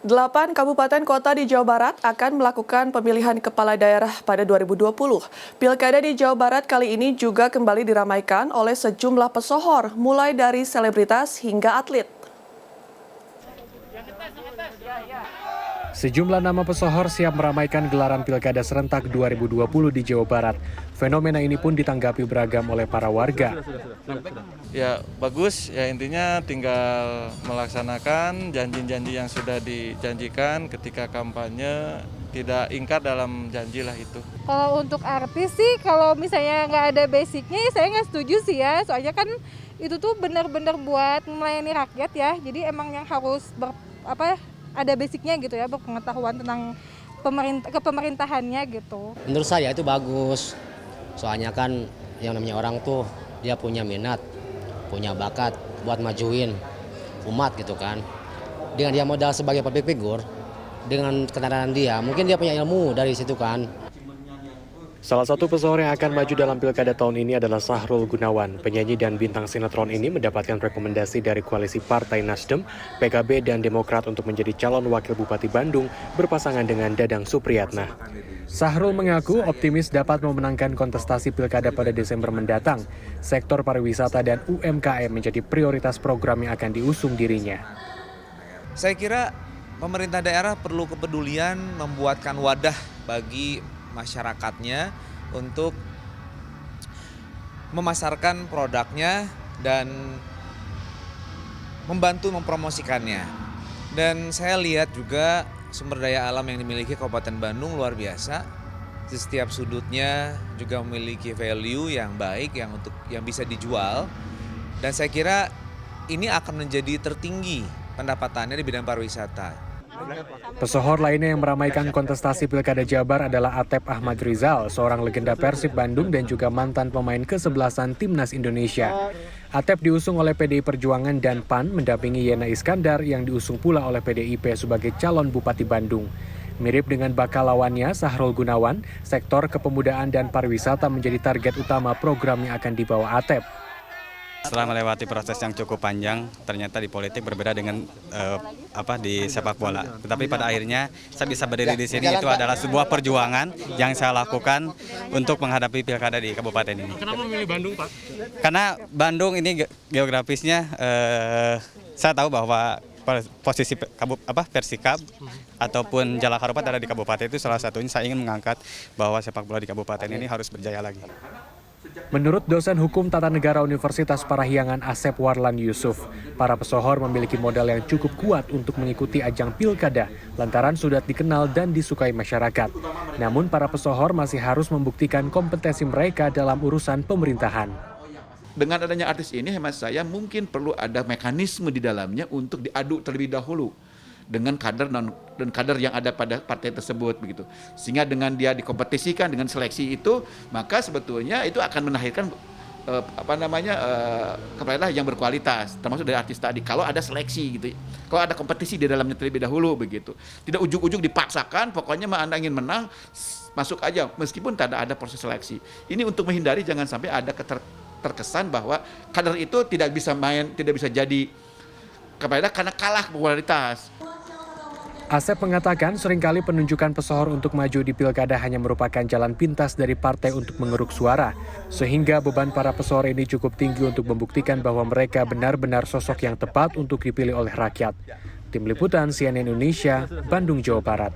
8 kabupaten kota di Jawa Barat akan melakukan pemilihan kepala daerah pada 2020. Pilkada di Jawa Barat kali ini juga kembali diramaikan oleh sejumlah pesohor, mulai dari selebritas hingga atlet. Sejumlah nama pesohor siap meramaikan gelaran Pilkada serentak 2020 di Jawa Barat. Fenomena ini pun ditanggapi beragam oleh para warga. Ya bagus, ya intinya tinggal melaksanakan janji-janji yang sudah dijanjikan ketika kampanye, tidak ingkar dalam janji lah itu. Kalau untuk artis sih, kalau misalnya nggak ada basicnya, saya nggak setuju sih ya. Soalnya kan itu tuh benar-benar buat melayani rakyat ya. Jadi emang yang harus ada basicnya gitu ya, berpengetahuan tentang kepemerintahannya gitu. Menurut saya itu bagus, soalnya kan yang namanya orang tuh dia punya minat, punya bakat buat majuin umat gitu kan. Dengan dia modal sebagai public figure, dengan ketenaran dia, mungkin dia punya ilmu dari situ kan. Salah satu pesohor yang akan maju dalam Pilkada tahun ini adalah Sahrul Gunawan. Penyanyi dan bintang sinetron ini mendapatkan rekomendasi dari koalisi Partai Nasdem, PKB, dan Demokrat untuk menjadi calon wakil Bupati Bandung berpasangan dengan Dadang Supriyatna. Sahrul mengaku optimis dapat memenangkan kontestasi Pilkada pada Desember mendatang. Sektor pariwisata dan UMKM menjadi prioritas program yang akan diusung dirinya. Saya kira pemerintah daerah perlu kepedulian membuatkan wadah bagi masyarakatnya untuk memasarkan produknya dan membantu mempromosikannya. Dan saya lihat juga sumber daya alam yang dimiliki Kabupaten Bandung luar biasa. Di setiap sudutnya juga memiliki value yang baik yang bisa dijual. Dan saya kira ini akan menjadi tertinggi pendapatannya di bidang pariwisata. Pesohor lainnya yang meramaikan kontestasi Pilkada Jabar adalah Atep Ahmad Rizal, seorang legenda Persib Bandung dan juga mantan pemain kesebelasan Timnas Indonesia. Atep diusung oleh PDI Perjuangan dan PAN mendampingi Yena Iskandar yang diusung pula oleh PDIP sebagai calon Bupati Bandung. Mirip dengan bakal lawannya, Sahrul Gunawan, sektor kepemudaan dan pariwisata menjadi target utama program yang akan dibawa Atep. Setelah melewati proses yang cukup panjang, ternyata di politik berbeda dengan di sepak bola. Tetapi pada akhirnya saya bisa berdiri di sini itu adalah sebuah perjuangan yang saya lakukan untuk menghadapi pilkada di kabupaten ini. Kenapa memilih Bandung, Pak? Karena Bandung ini geografisnya saya tahu bahwa posisi Persikab ataupun Jalak Harupat ada di kabupaten itu salah satunya saya ingin mengangkat bahwa sepak bola di kabupaten ini harus berjaya lagi. Menurut dosen hukum tata negara Universitas Parahyangan Asep Warlan Yusuf, para pesohor memiliki modal yang cukup kuat untuk mengikuti ajang pilkada lantaran sudah dikenal dan disukai masyarakat. Namun para pesohor masih harus membuktikan kompetensi mereka dalam urusan pemerintahan. Dengan adanya artis ini, hemat saya mungkin perlu ada mekanisme di dalamnya untuk diadu terlebih dahulu dengan kader dan kader yang ada pada partai tersebut begitu. Sehingga dengan dia dikompetisikan dengan seleksi itu, maka sebetulnya itu akan melahirkan kepala yang berkualitas, termasuk dari artis tadi. Kalau ada seleksi gitu, kalau ada kompetisi di dalamnya terlebih dahulu begitu. Tidak ujug-ujug dipaksakan, pokoknya Anda ingin menang, masuk aja meskipun tidak ada proses seleksi. Ini untuk menghindari jangan sampai ada terkesan bahwa kader itu tidak bisa main, tidak bisa jadi karena kalah popularitas. Asep mengatakan seringkali penunjukan pesohor untuk maju di pilkada hanya merupakan jalan pintas dari partai untuk mengeruk suara. Sehingga beban para pesohor ini cukup tinggi untuk membuktikan bahwa mereka benar-benar sosok yang tepat untuk dipilih oleh rakyat. Tim Liputan CNN Indonesia, Bandung, Jawa Barat.